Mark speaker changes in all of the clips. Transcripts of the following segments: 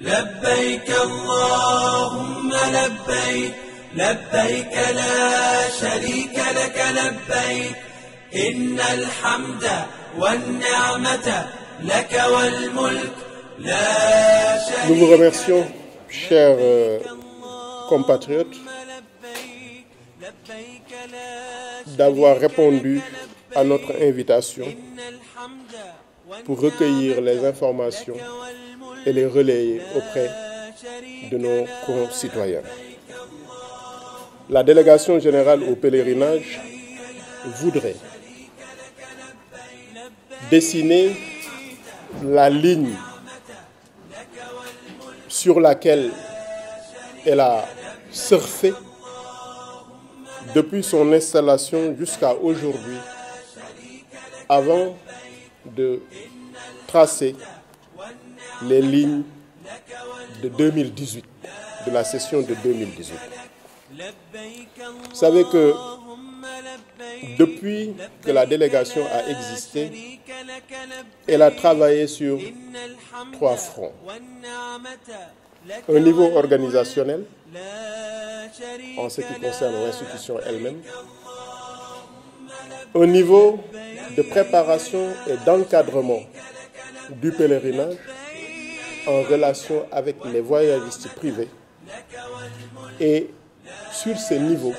Speaker 1: لبيك اللهم لبيك لبيك لا شريك لك لبيك إن الحمد والنعمة لك والملك لا شريك.
Speaker 2: Nous vous remercions, chers compatriotes, d'avoir répondu à notre invitation pour recueillir les informations et les relayer auprès de nos concitoyens. La délégation générale au pèlerinage voudrait dessiner la ligne sur laquelle elle a surfé depuis son installation jusqu'à aujourd'hui, avant de tracer les lignes de 2018, de la session de 2018. Vous savez que depuis que la délégation a existé, elle a travaillé sur 3 fronts. Un niveau organisationnel, en ce qui concerne l'institution elle-même, un niveau de préparation et d'encadrement du pèlerinage en relation avec les voyagistes privés. Et sur ce niveau,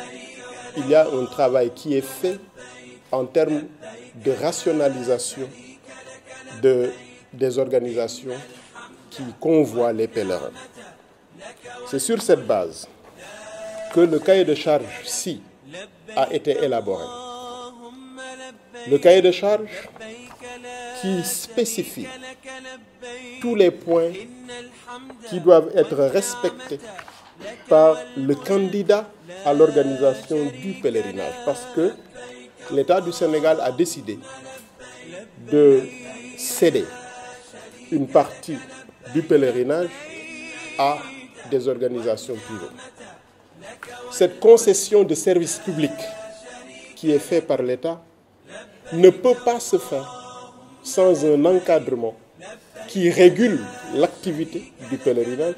Speaker 2: il y a un travail qui est fait en termes de rationalisation des organisations qui convoient les pèlerins. C'est sur cette base que le cahier de charges-ci a été élaboré. Le cahier de charges qui spécifie tous les points qui doivent être respectés par le candidat à l'organisation du pèlerinage, parce que l'État du Sénégal a décidé de céder une partie du pèlerinage à des organisations privées. Cette concession de service public qui est faite par l'État ne peut pas se faire sans un encadrement qui régule l'activité du pèlerinage,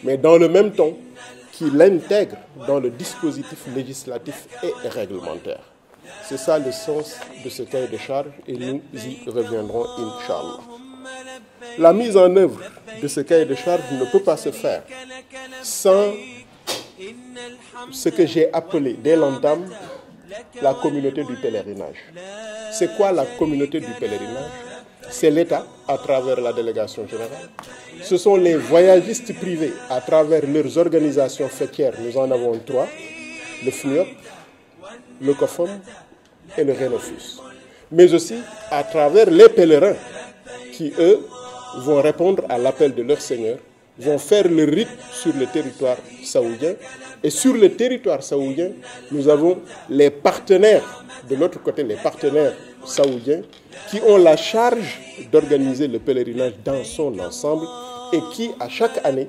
Speaker 2: mais dans le même temps qui l'intègre dans le dispositif législatif et réglementaire. C'est ça le sens de ce cahier de charges et nous y reviendrons, Inch'Allah. La mise en œuvre de ce cahier de charges ne peut pas se faire sans ce que j'ai appelé dès l'entame la communauté du pèlerinage. C'est quoi la communauté du pèlerinage? C'est l'État à travers la délégation générale. Ce sont les voyagistes privés à travers leurs organisations fêtières. Nous en avons 3, le FNUOP, le COFOM et le RENOFUS. Mais aussi à travers les pèlerins qui, eux, vont répondre à l'appel de leur Seigneur, vont faire le rite sur le territoire saoudien. Et sur le territoire saoudien, nous avons les partenaires, de l'autre côté, les partenaires saoudiens, qui ont la charge d'organiser le pèlerinage dans son ensemble et qui, à chaque année,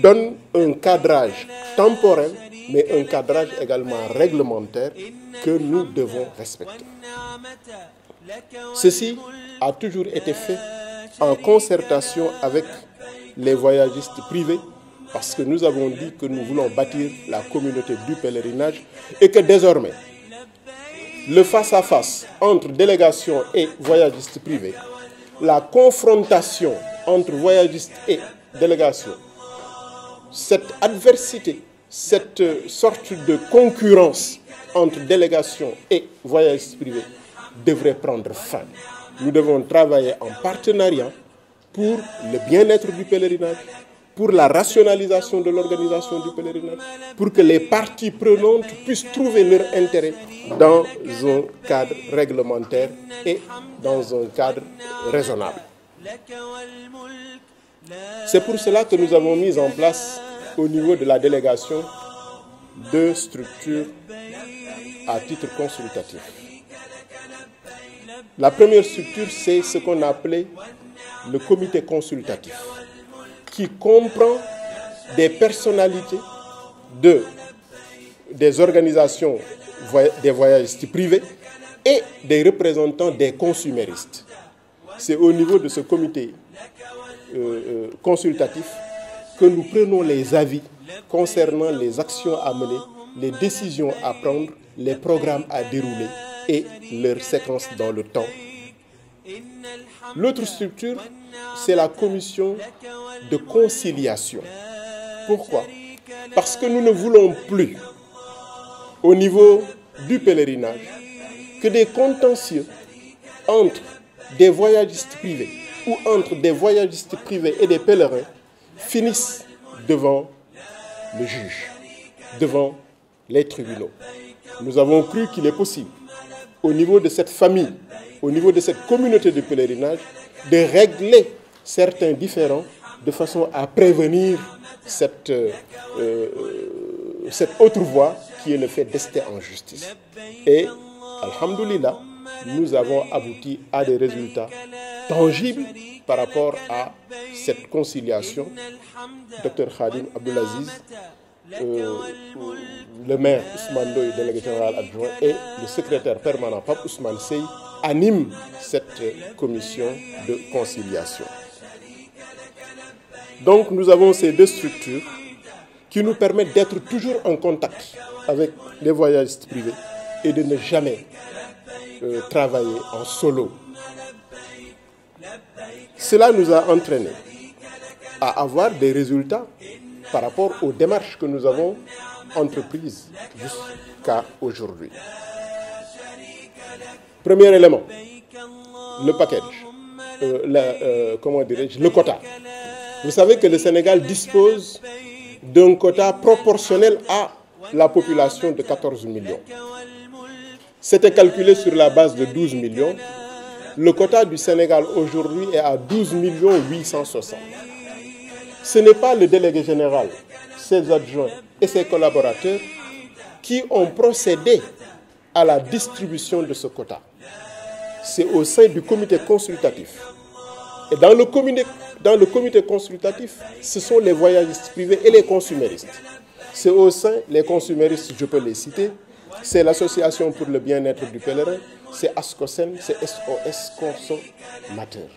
Speaker 2: donnent un cadrage temporel, mais un cadrage également réglementaire que nous devons respecter. Ceci a toujours été fait en concertation avec les voyagistes privés, parce que nous avons dit que nous voulons bâtir la communauté du pèlerinage et que désormais, le face-à-face entre délégation et voyagistes privés, la confrontation entre voyagistes et délégation, cette adversité, cette sorte de concurrence entre délégation et voyagistes privés devrait prendre fin. Nous devons travailler en partenariat pour le bien-être du pèlerinage, pour la rationalisation de l'organisation du pèlerinage, pour que les parties prenantes puissent trouver leur intérêt dans un cadre réglementaire et dans un cadre raisonnable. C'est pour cela que nous avons mis en place au niveau de la délégation 2 structures à titre consultatif. La première structure, c'est ce qu'on a appelé le comité consultatif, qui comprend des personnalités des organisations des voyagistes privés et des représentants des consuméristes. C'est au niveau de ce comité consultatif que nous prenons les avis concernant les actions à mener, les décisions à prendre, les programmes à dérouler et leur séquence dans le temps. L'autre structure, c'est la commission de conciliation. Pourquoi? Parce que nous ne voulons plus, au niveau du pèlerinage, que des contentieux entre des voyagistes privés ou entre des voyagistes privés et des pèlerins finissent devant le juge, devant les tribunaux. Nous avons cru qu'il est possible, au niveau de cette famille, au niveau de cette communauté de pèlerinage, de régler certains différends de façon à prévenir cette autre voie qui est le fait d'ester en justice. Et, alhamdoulilah, nous avons abouti à des résultats tangibles par rapport à cette conciliation. Dr Khadim Abdelaziz, le maire Ousmane Ndoye, délégué général adjoint, et le secrétaire permanent Pape Ousmane Sey animent cette commission de conciliation. Donc nous avons ces deux structures qui nous permettent d'être toujours en contact avec les voyagistes privés et de ne jamais travailler en solo. Cela nous a entraînés à avoir des résultats par rapport aux démarches que nous avons entreprises jusqu'à aujourd'hui. Premier élément, le package, le quota. Vous savez que le Sénégal dispose d'un quota proportionnel à la population de 14 millions. C'était calculé sur la base de 12 millions. Le quota du Sénégal aujourd'hui est à 12 860. Ce n'est pas le délégué général, ses adjoints et ses collaborateurs qui ont procédé à la distribution de ce quota. C'est au sein du comité consultatif. Et dans le comité consultatif, ce sont les voyagistes privés et les consuméristes. C'est au sein, les consuméristes, je peux les citer, c'est l'Association pour le bien-être du pèlerin, c'est ASCOSEN, c'est SOS Consommateurs.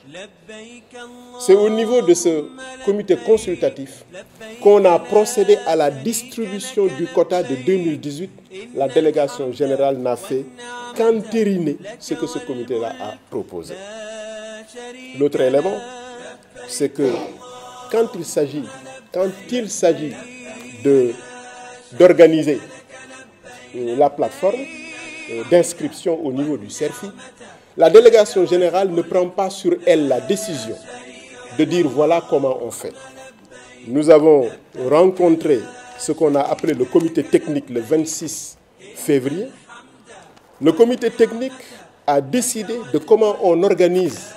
Speaker 2: C'est au niveau de ce comité consultatif qu'on a procédé à la distribution du quota de 2018. La délégation générale n'a fait qu'entériner ce que ce comité-là a proposé. L'autre élément, c'est que quand il s'agit d'organiser la plateforme d'inscription au niveau du CERFI, la délégation générale ne prend pas sur elle la décision de dire voilà comment on fait. Nous avons rencontré ce qu'on a appelé le comité technique le 26 février. Le comité technique a décidé de comment on organise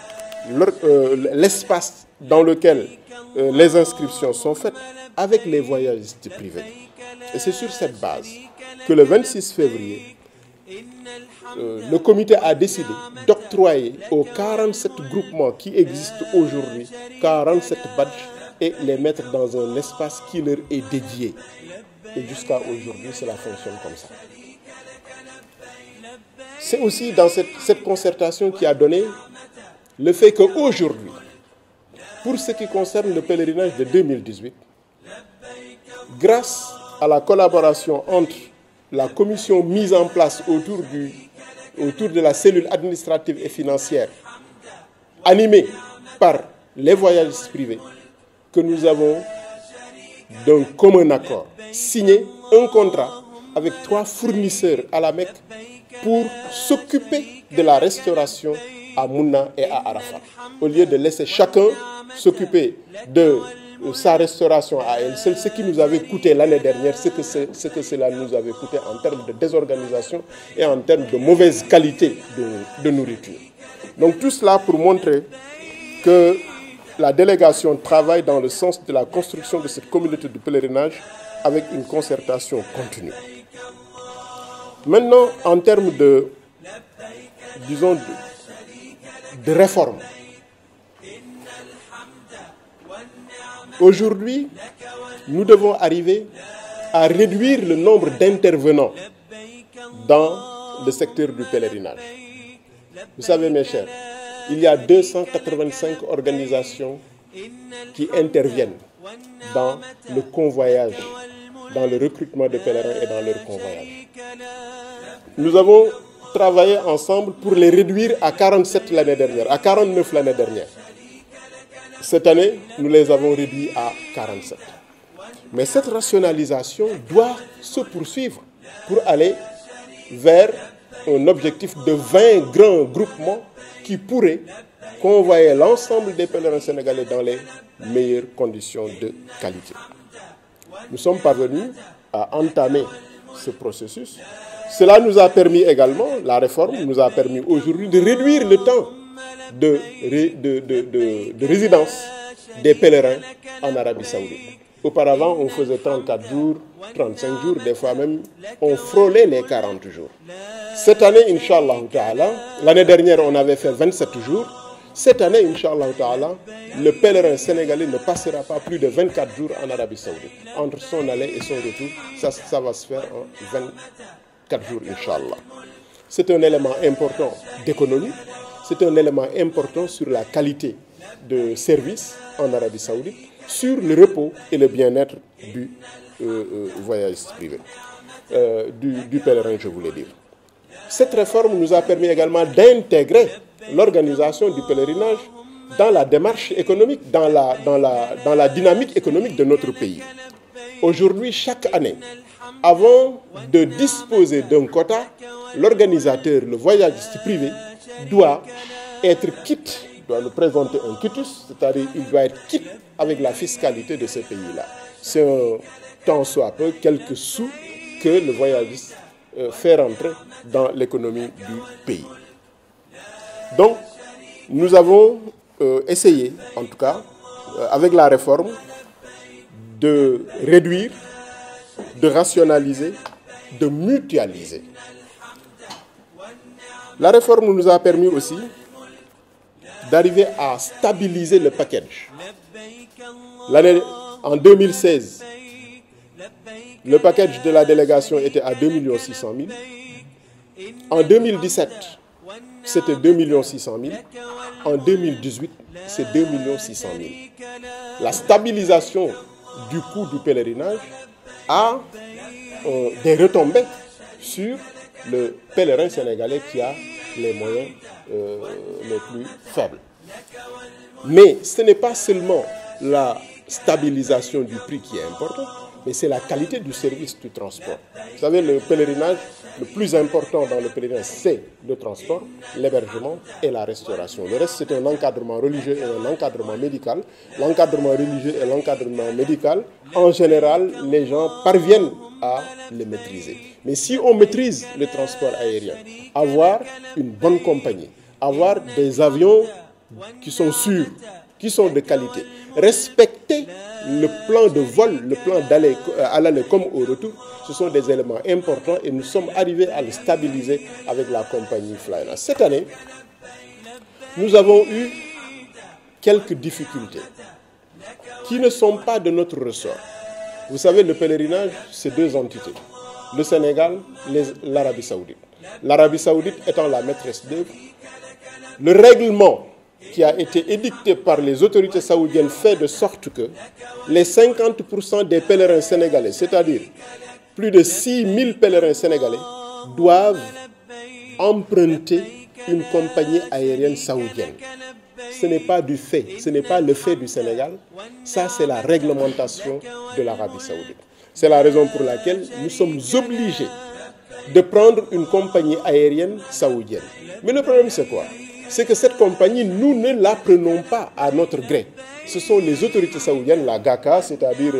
Speaker 2: l'espace dans lequel les inscriptions sont faites avec les voyagistes privés. Et c'est sur cette base que le 26 février, le comité a décidé d'octroyer aux 47 groupements qui existent aujourd'hui 47 badges et les mettre dans un espace qui leur est dédié. Et jusqu'à aujourd'hui, cela fonctionne comme ça. C'est aussi dans cette concertation qui a donné le fait qu'aujourd'hui, pour ce qui concerne le pèlerinage de 2018, grâce à la collaboration entre la commission mise en place autour de la cellule administrative et financière, animée par les voyagistes privés, que nous avons d'un commun accord signé un contrat avec 3 fournisseurs à la Mecque pour s'occuper de la restauration à Mouna et à Arafat. Au lieu de laisser chacun s'occuper de sa restauration à elle seule, ce qui nous avait coûté l'année dernière, ce que cela nous avait coûté en termes de désorganisation et en termes de mauvaise qualité de nourriture. Donc tout cela pour montrer que la délégation travaille dans le sens de la construction de cette communauté de pèlerinage avec une concertation continue. Maintenant, en termes de réforme, aujourd'hui, nous devons arriver à réduire le nombre d'intervenants dans le secteur du pèlerinage. Vous savez, mes chers, il y a 285 organisations qui interviennent dans le convoyage, dans le recrutement de pèlerins et dans leur convoyage. Nous avons travaillé ensemble pour les réduire à 47 l'année dernière, à 49 l'année dernière. Cette année, nous les avons réduits à 47. Mais cette rationalisation doit se poursuivre pour aller vers un objectif de 20 grands groupements qui pourraient convoyer l'ensemble des pèlerins sénégalais dans les meilleures conditions de qualité. Nous sommes parvenus à entamer ce processus. Cela nous a permis également, la réforme nous a permis aujourd'hui de réduire le temps de résidence des pèlerins en Arabie Saoudite. Auparavant, on faisait 34 jours, 35 jours, des fois même, on frôlait les 40 jours. Cette année, Inch'Allah Ta'ala, l'année dernière, on avait fait 27 jours. Cette année, Inch'Allah Ta'ala, le pèlerin sénégalais ne passera pas plus de 24 jours en Arabie Saoudite. Entre son aller et son retour, ça va se faire en 24 jours, Inch'Allah. C'est un élément important d'économie. C'est un élément important sur la qualité de service en Arabie Saoudite, sur le repos et le bien-être du voyagiste privé, du pèlerin, je voulais dire. Cette réforme nous a permis également d'intégrer l'organisation du pèlerinage dans la démarche économique, dans la dynamique économique de notre pays. Aujourd'hui, chaque année, avant de disposer d'un quota, l'organisateur, le voyagiste privé, doit être quitte, doit nous présenter un quitus, c'est-à-dire il doit être quitte avec la fiscalité de ce pays-là. C'est un tant soit peu quelques sous que le voyagiste fait rentrer dans l'économie du pays. Donc, nous avons essayé, en tout cas, avec la réforme, de réduire, de rationaliser, de mutualiser. La réforme nous a permis aussi d'arriver à stabiliser le package. En 2016, le package de la délégation était à 2 600 000. En 2017, c'était 2 600 000. En 2018, c'est 2 600 000. La stabilisation du coût du pèlerinage a des retombées sur le pèlerin sénégalais qui a les moyens les plus faibles. Mais ce n'est pas seulement la stabilisation du prix qui est importante, mais c'est la qualité du service du transport. Vous savez, le pèlerinage, le plus important dans le pèlerinage, c'est le transport, l'hébergement et la restauration. Le reste, c'est un encadrement religieux et un encadrement médical. L'encadrement religieux et l'encadrement médical, en général, les gens parviennent à les maîtriser. Mais si on maîtrise le transport aérien, avoir une bonne compagnie, avoir des avions qui sont sûrs, qui sont de qualité, respecter le plan de vol, le plan d'aller à l'aller comme au retour, ce sont des éléments importants et nous sommes arrivés à le stabiliser avec la compagnie Flynas. Cette année, nous avons eu quelques difficultés qui ne sont pas de notre ressort. Vous savez, le pèlerinage, c'est deux entités. Le Sénégal, l'Arabie Saoudite. L'Arabie Saoudite étant la maîtresse d'œuvre. Le règlement qui a été édicté par les autorités saoudiennes fait de sorte que les 50% des pèlerins sénégalais, c'est-à-dire plus de 6 000 pèlerins sénégalais, doivent emprunter une compagnie aérienne saoudienne. Ce n'est pas du fait, ce n'est pas le fait du Sénégal, ça c'est la réglementation de l'Arabie Saoudite. C'est la raison pour laquelle nous sommes obligés de prendre une compagnie aérienne saoudienne. Mais le problème c'est quoi? C'est que cette compagnie, nous ne la prenons pas à notre gré. Ce sont les autorités saoudiennes, la GACA, c'est-à-dire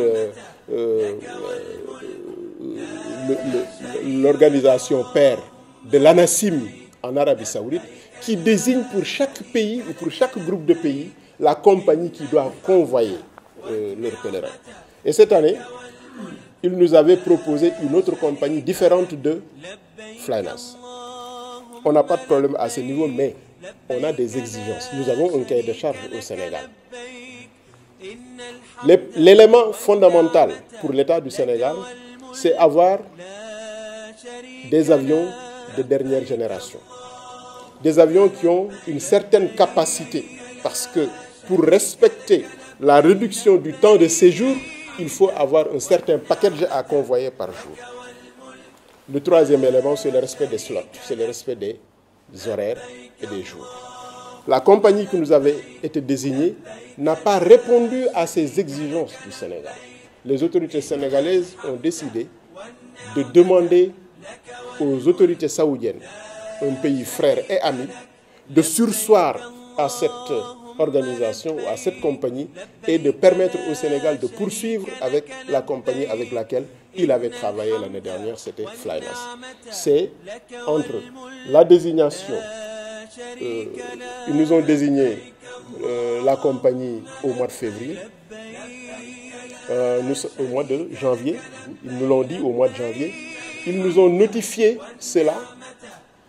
Speaker 2: l'organisation père de l'ANASIM en Arabie Saoudite, qui désigne pour chaque pays ou pour chaque groupe de pays la compagnie qui doit convoyer leurs pèlerins. Et cette année, ils nous avaient proposé une autre compagnie différente de Flynas. On n'a pas de problème à ce niveau, mais on a des exigences. Nous avons un cahier de charges au Sénégal. L'élément fondamental pour l'État du Sénégal, c'est avoir des avions de dernière génération. Des avions qui ont une certaine capacité, parce que pour respecter la réduction du temps de séjour, il faut avoir un certain package à convoyer par jour. Le troisième élément, c'est le respect des slots, c'est le respect des horaires et des jours. La compagnie qui nous avait été désignée n'a pas répondu à ces exigences du Sénégal. Les autorités sénégalaises ont décidé de demander aux autorités saoudiennes, un pays frère et ami, de surseoir à cette organisation ou à cette compagnie et de permettre au Sénégal de poursuivre avec la compagnie avec laquelle il avait travaillé l'année dernière, c'était Flynas. C'est entre la désignation, ils nous ont désigné la compagnie au mois de février, au mois de janvier, ils nous l'ont dit au mois de janvier, ils nous ont notifié cela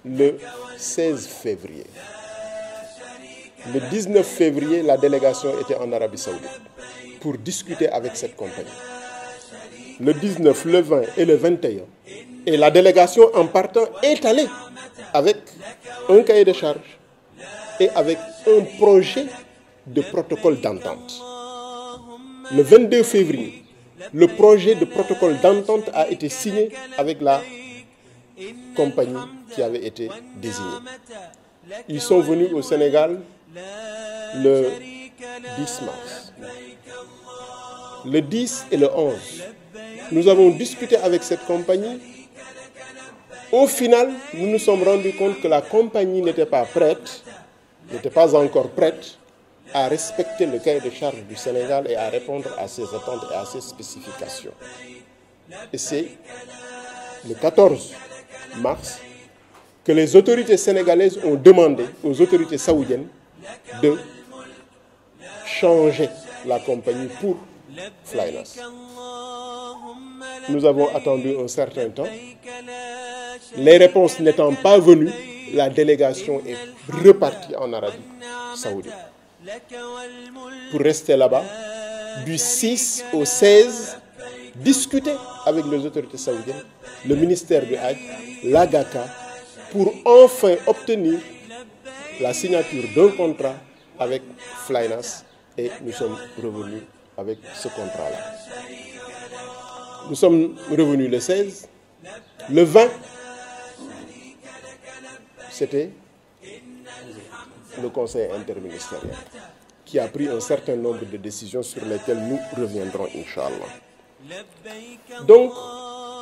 Speaker 2: le 16 février. Le 19 février, la délégation était en Arabie Saoudite pour discuter avec cette compagnie. Le 19, le 20 et le 21. Et la délégation en partant est allée avec un cahier de charges et avec un projet de protocole d'entente. Le 22 février, le projet de protocole d'entente a été signé avec la compagnie qui avait été désignée. Ils sont venus au Sénégal le 10 mars. Le 10 et le 11, nous avons discuté avec cette compagnie. Au final, nous nous sommes rendus compte que la compagnie n'était pas prête, n'était pas encore prête à respecter le cahier de charges du Sénégal et à répondre à ses attentes et à ses spécifications. Et c'est le 14 mars que les autorités sénégalaises ont demandé aux autorités saoudiennes de changer la compagnie pour Flynas. Nous avons attendu un certain temps. Les réponses n'étant pas venues, la délégation est repartie en Arabie Saoudite pour rester là-bas du 6 au 16, discuter avec les autorités saoudiennes, le ministère du Hajj, l'AGACA, pour enfin obtenir la signature d'un contrat avec Flynas, et nous sommes revenus avec ce contrat-là. Nous sommes revenus le 16. Le 20, c'était le conseil interministériel qui a pris un certain nombre de décisions sur lesquelles nous reviendrons, Inch'Allah. Donc,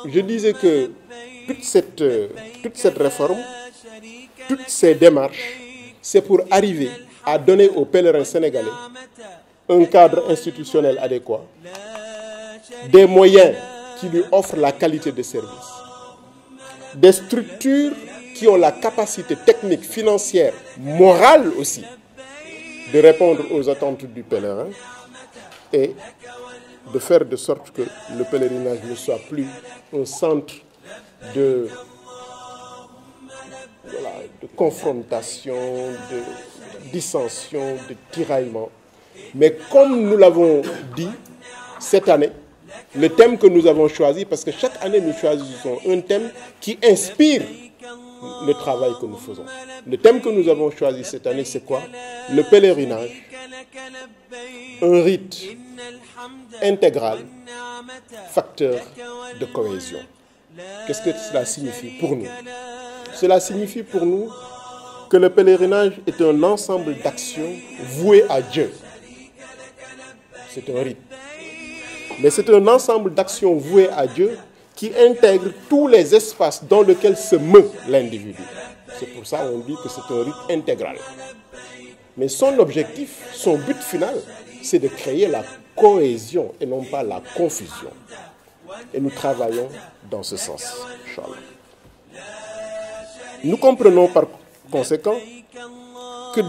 Speaker 2: je disais que toute cette réforme, toutes ces démarches, c'est pour arriver à donner aux pèlerins sénégalais un cadre institutionnel adéquat, des moyens qui lui offrent la qualité de service, des structures qui ont la capacité technique, financière, morale aussi, de répondre aux attentes du pèlerin et de faire de sorte que le pèlerinage ne soit plus un centre de confrontation, de dissension, de tiraillement. Mais comme nous l'avons dit, cette année, le thème que nous avons choisi, parce que chaque année nous choisissons un thème qui inspire le travail que nous faisons. Le thème que nous avons choisi cette année, c'est quoi? Le pèlerinage, un rite intégral, facteur de cohésion. Qu'est-ce que cela signifie pour nous? Cela signifie pour nous que le pèlerinage est un ensemble d'actions vouées à Dieu. C'est un rite. Mais c'est un ensemble d'actions vouées à Dieu qui intègre tous les espaces dans lesquels se meut l'individu. C'est pour ça qu'on dit que c'est un rite intégral. Mais son objectif, son but final, c'est de créer la cohésion et non pas la confusion. Et nous travaillons dans ce sens, Inch'Allah. Nous comprenons par conséquent que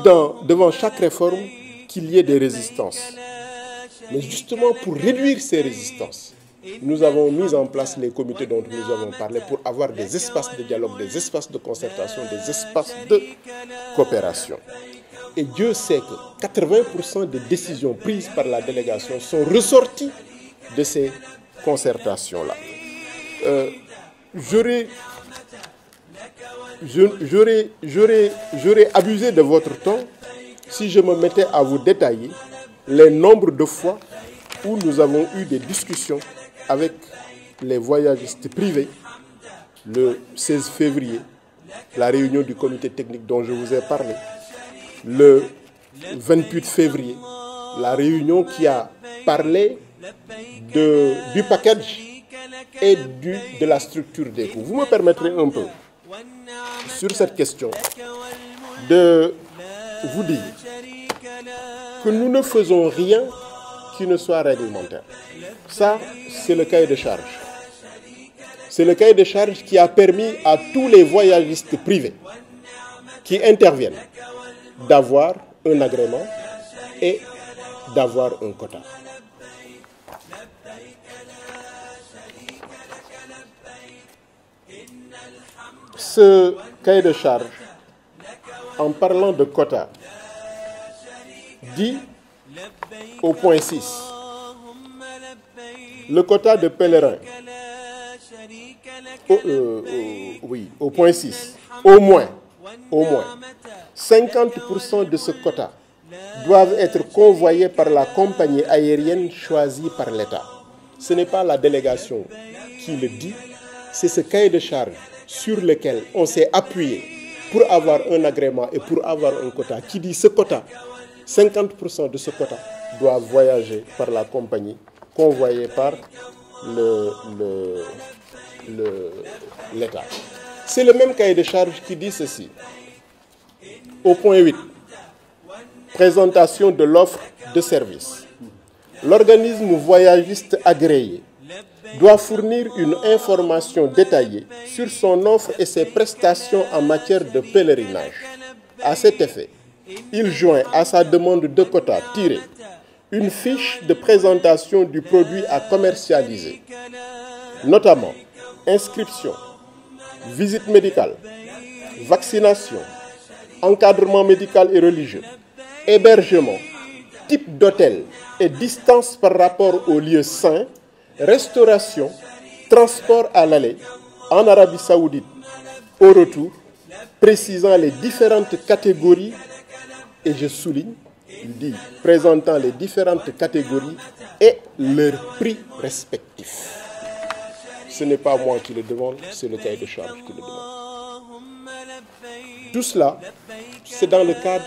Speaker 2: devant chaque réforme, qu'il y ait des résistances. Mais justement, pour réduire ces résistances, nous avons mis en place les comités dont nous avons parlé pour avoir des espaces de dialogue, des espaces de concertation, des espaces de coopération. Et Dieu sait que 80% des décisions prises par la délégation sont ressorties de ces concertations-là. J'aurais abusé de votre temps si je me mettais à vous détailler les nombres de fois où nous avons eu des discussions avec les voyagistes privés, le 16 février, la réunion du comité technique dont je vous ai parlé, le 28 février, la réunion qui a parlé du package et de la structure des coûts. Vous me permettrez un peu, sur cette question, de vous dire que nous ne faisons rien qui ne soit réglementaire. Ça, c'est le cahier de charge. C'est le cahier de charge qui a permis à tous les voyagistes privés qui interviennent d'avoir un agrément et d'avoir un quota. Ce cahier de charge, en parlant de quota, dit au point 6, le quota de pèlerins, au point 6, au moins 50% de ce quota doivent être convoyés par la compagnie aérienne choisie par l'État. Ce n'est pas la délégation qui le dit, c'est ce cahier de charge sur lequel on s'est appuyé pour avoir un agrément et pour avoir un quota qui dit ce quota, 50% de ce quota doivent voyager par la compagnie convoyée par l'État. C'est le même cahier de charge qui dit ceci. Au point 8, présentation de l'offre de service. L'organisme voyagiste agréé doit fournir une information détaillée sur son offre et ses prestations en matière de pèlerinage. À cet effet, il joint à sa demande de quota tiré une fiche de présentation du produit à commercialiser, notamment inscription, visite médicale, vaccination, encadrement médical et religieux, hébergement, type d'hôtel et distance par rapport aux lieux saints, restauration, transport à l'aller, en Arabie Saoudite, au retour, précisant les différentes catégories, et je souligne, il dit, présentant les différentes catégories et leurs prix respectifs. Ce n'est pas moi qui le demande, c'est le cahier de charge qui le demande. Tout cela, c'est dans le cadre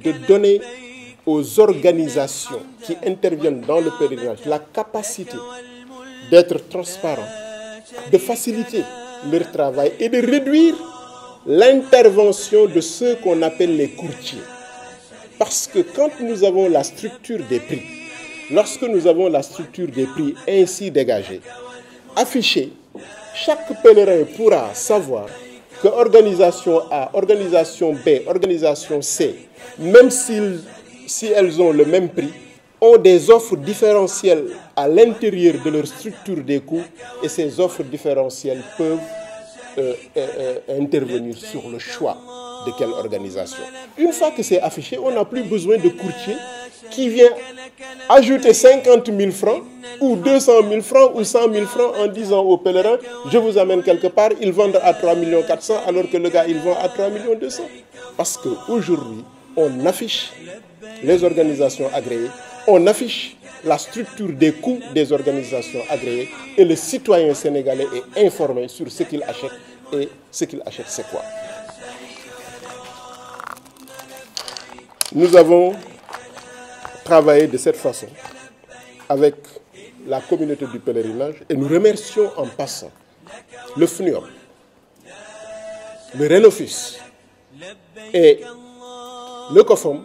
Speaker 2: de donner aux organisations qui interviennent dans le pèlerinage la capacité d'être transparents, de faciliter leur travail et de réduire l'intervention de ceux qu'on appelle les courtiers. Parce que quand nous avons la structure des prix, lorsque nous avons la structure des prix ainsi dégagée, affichée, chaque pèlerin pourra savoir que organisation A, organisation B, organisation C, même si elles ont le même prix, ont des offres différentielles à l'intérieur de leur structure des coûts et ces offres différentielles peuvent intervenir sur le choix de quelle organisation. Une fois que c'est affiché, on n'a plus besoin de courtier qui vient ajouter 50 000 francs ou 200 000 francs ou 100 000 francs en disant aux pèlerins, je vous amène quelque part, ils vendent à 3 400 000 alors que le gars, il vend à 3 200 000. Parce qu'aujourd'hui, on affiche les organisations agréées, on affiche la structure des coûts des organisations agréées et le citoyen sénégalais est informé sur ce qu'il achète et ce qu'il achète c'est quoi. Nous avons travaillé de cette façon avec la communauté du pèlerinage et nous remercions en passant le FNUOM, le RENOFIS et le COFOM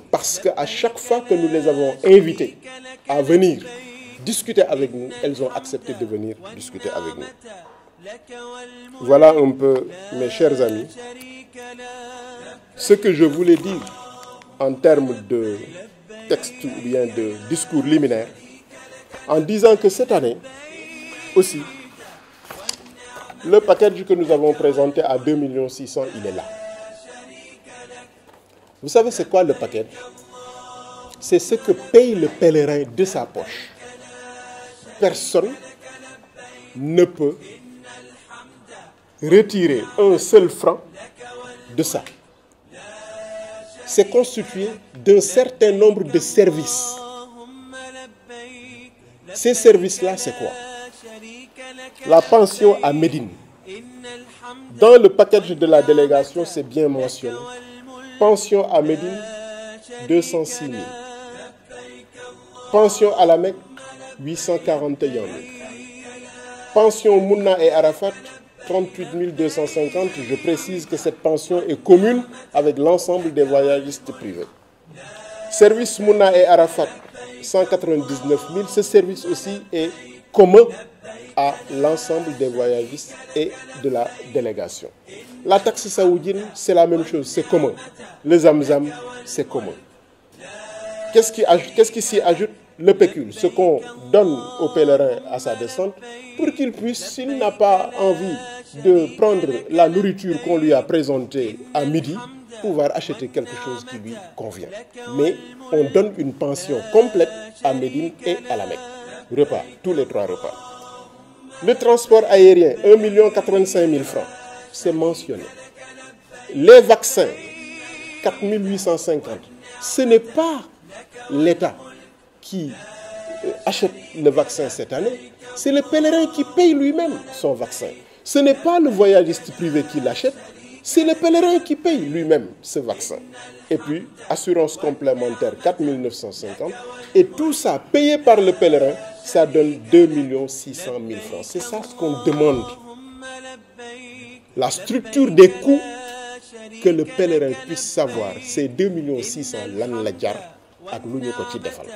Speaker 2: parce qu'à chaque fois que nous les avons invités à venir discuter avec nous, elles ont accepté de venir discuter avec nous. Voilà un peu, mes chers amis, ce que je voulais dire en termes de texte ou bien de discours liminaire, en disant que cette année aussi, le package que nous avons présenté à 2 600 000, il est là. Vous savez c'est quoi le package? C'est ce que paye le pèlerin de sa poche. Personne ne peut retirer un seul franc de ça. c'est constitué d'un certain nombre de services. Ces services-là, c'est quoi? La pension à Médine. Dans le package de la délégation, c'est bien mentionné. Pension à Médine, 206 000. Pension à la Mecque, 841 000. Pension Mouna et Arafat, 38 250. Je précise que cette pension est commune avec l'ensemble des voyagistes privés. Service Mouna et Arafat, 199 000. Ce service aussi est commun à l'ensemble des voyagistes et de la délégation. La taxe saoudienne, c'est la même chose, c'est commun. Le Zamzam, c'est commun. Qu'est-ce qui s'y ajoute? Le pécule, ce qu'on donne au pèlerin à sa descente, pour qu'il puisse, s'il n'a pas envie de prendre la nourriture qu'on lui a présentée à midi, pouvoir acheter quelque chose qui lui convient. Mais on donne une pension complète à Médine et à la Mecque. Repas, tous les 3 repas. Le transport aérien, 1 085 000 francs, c'est mentionné. Les vaccins, 4 850. Ce n'est pas l'État qui achète le vaccin cette année, c'est le pèlerin qui paye lui-même son vaccin. Ce n'est pas le voyagiste privé qui l'achète, c'est le pèlerin qui paye lui-même ce vaccin. Et puis, assurance complémentaire, 4 950. Et tout ça, payé par le pèlerin, ça donne 2 600 000 francs. C'est ça ce qu'on demande. La structure des coûts, que le pèlerin puisse savoir, c'est 2 600 000 lan la jar ak lu ñu ko ci defal.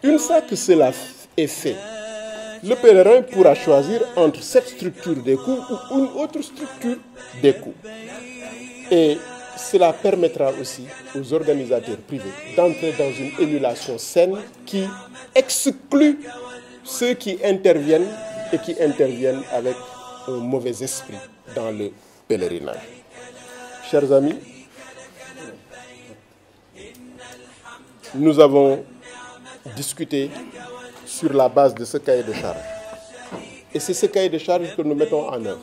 Speaker 2: Une fois que cela est fait, le pèlerin pourra choisir entre cette structure des coûts ou une autre structure des coûts. Et cela permettra aussi aux organisateurs privés d'entrer dans une émulation saine qui exclut ceux qui interviennent et qui interviennent avec un mauvais esprit dans le pèlerinage. Chers amis, nous avons discuté sur la base de ce cahier de charge. Et c'est ce cahier de charge que nous mettons en œuvre.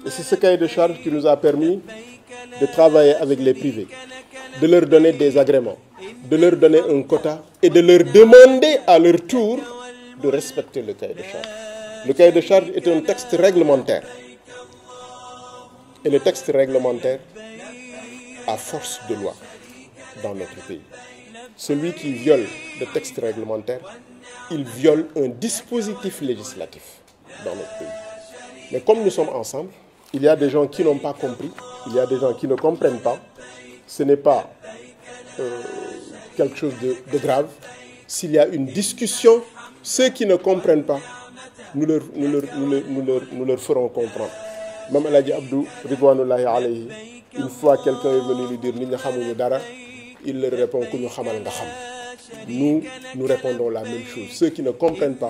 Speaker 2: Et c'est ce cahier de charge qui nous a permis de travailler avec les privés, de leur donner des agréments, de leur donner un quota et de leur demander à leur tour de respecter le cahier de charge. Le cahier de charge est un texte réglementaire. Et le texte réglementaire a force de loi dans notre pays. Celui qui viole le texte réglementaire, il viole un dispositif législatif dans notre pays. Mais comme nous sommes ensemble, il y a des gens qui n'ont pas compris, il y a des gens qui ne comprennent pas. Ce n'est pas quelque chose de grave. S'il y a une discussion, ceux qui ne comprennent pas, nous leur ferons comprendre. Même Eladji Abdou, Ridwanullahi alayhi, une fois quelqu'un est venu lui dire « Ni nga xamuñu dara », il leur répond « Ku ñu xamal nga xam ». Nous répondons la même chose. Ceux qui ne comprennent pas,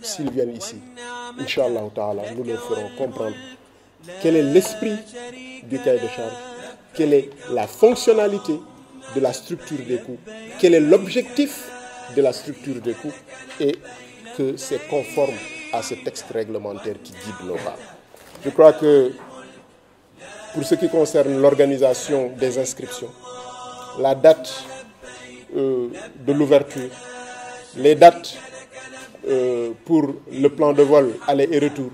Speaker 2: s'ils viennent ici, Inch'Allah Ta'ala, nous leur ferons comprendre quel est l'esprit du cahier de charge, quelle est la fonctionnalité de la structure des coûts, quel est l'objectif de la structure des coûts et que c'est conforme à ce texte réglementaire qui guide nos pas. Je crois que pour ce qui concerne l'organisation des inscriptions, la date de l'ouverture, les dates pour le plan de vol aller et retour,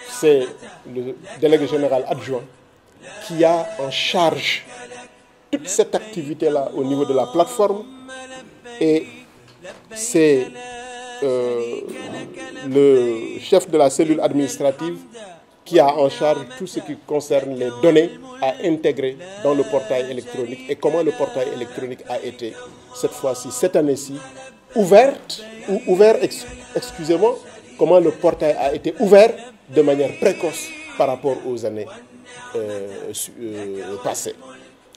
Speaker 2: c'est le délégué général adjoint qui a en charge toute cette activité-là au niveau de la plateforme et c'est le chef de la cellule administrative qui a en charge tout ce qui concerne les données à intégrer dans le portail électronique et comment le portail électronique a été, cette fois-ci, cette année-ci, excusez-moi, comment le portail a été ouvert de manière précoce par rapport aux années passées.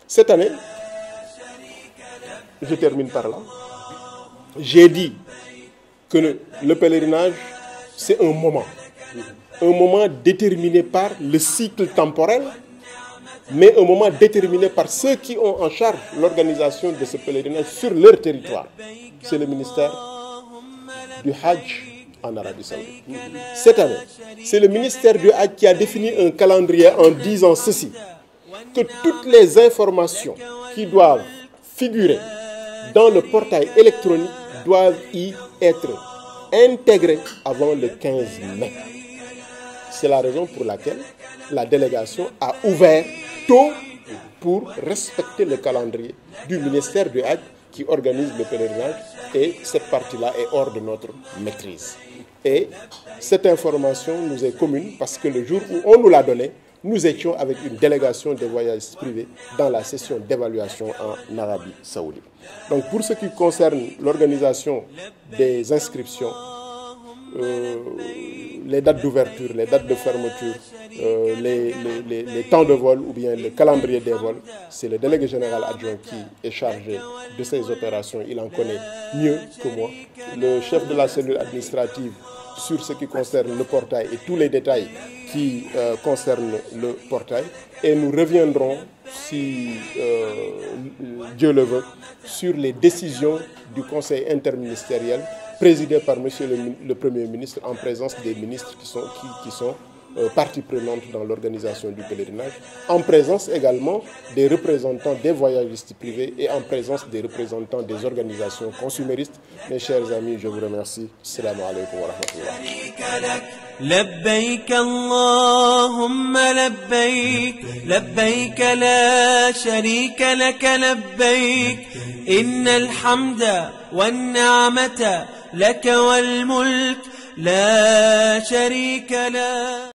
Speaker 2: Cette année, je termine par là, j'ai dit que le pèlerinage, c'est un moment déterminé par le cycle temporel, mais un moment déterminé par ceux qui ont en charge l'organisation de ce pèlerinage sur leur territoire. C'est le ministère du Hajj en Arabie Saoudite. Cette année, c'est le ministère du Hajj qui a défini un calendrier en disant ceci. que toutes les informations qui doivent figurer dans le portail électronique doivent y être intégrées avant le 15 mai. C'est la raison pour laquelle la délégation a ouvert tôt pour respecter le calendrier du ministère du Hajj qui organise le pèlerinage, et cette partie-là est hors de notre maîtrise. Et cette information nous est commune parce que le jour où on nous l'a donnée, nous étions avec une délégation des voyages privés dans la session d'évaluation en Arabie Saoudite. Donc pour ce qui concerne l'organisation des inscriptions, les dates d'ouverture, les dates de fermeture, les temps de vol ou bien le calendrier des vols, c'est le délégué général adjoint qui est chargé de ces opérations. Il en connaît mieux que moi. Le chef de la cellule administrative sur ce qui concerne le portail et tous les détails qui concernent le portail. Et nous reviendrons, si Dieu le veut, sur les décisions du Conseil interministériel présidé par Monsieur le Premier ministre en présence des ministres qui sont partie prenante dans l'organisation du pèlerinage, en présence également des représentants des voyagistes privés et en présence des représentants des organisations consuméristes. Mes chers amis, je vous remercie. Assalamu alaikum wa rahmatullah.
Speaker 1: لبيك اللهم لبيك لبيك لا شريك لك لبيك إن الحمد والنعمة لك والملك لا شريك لك.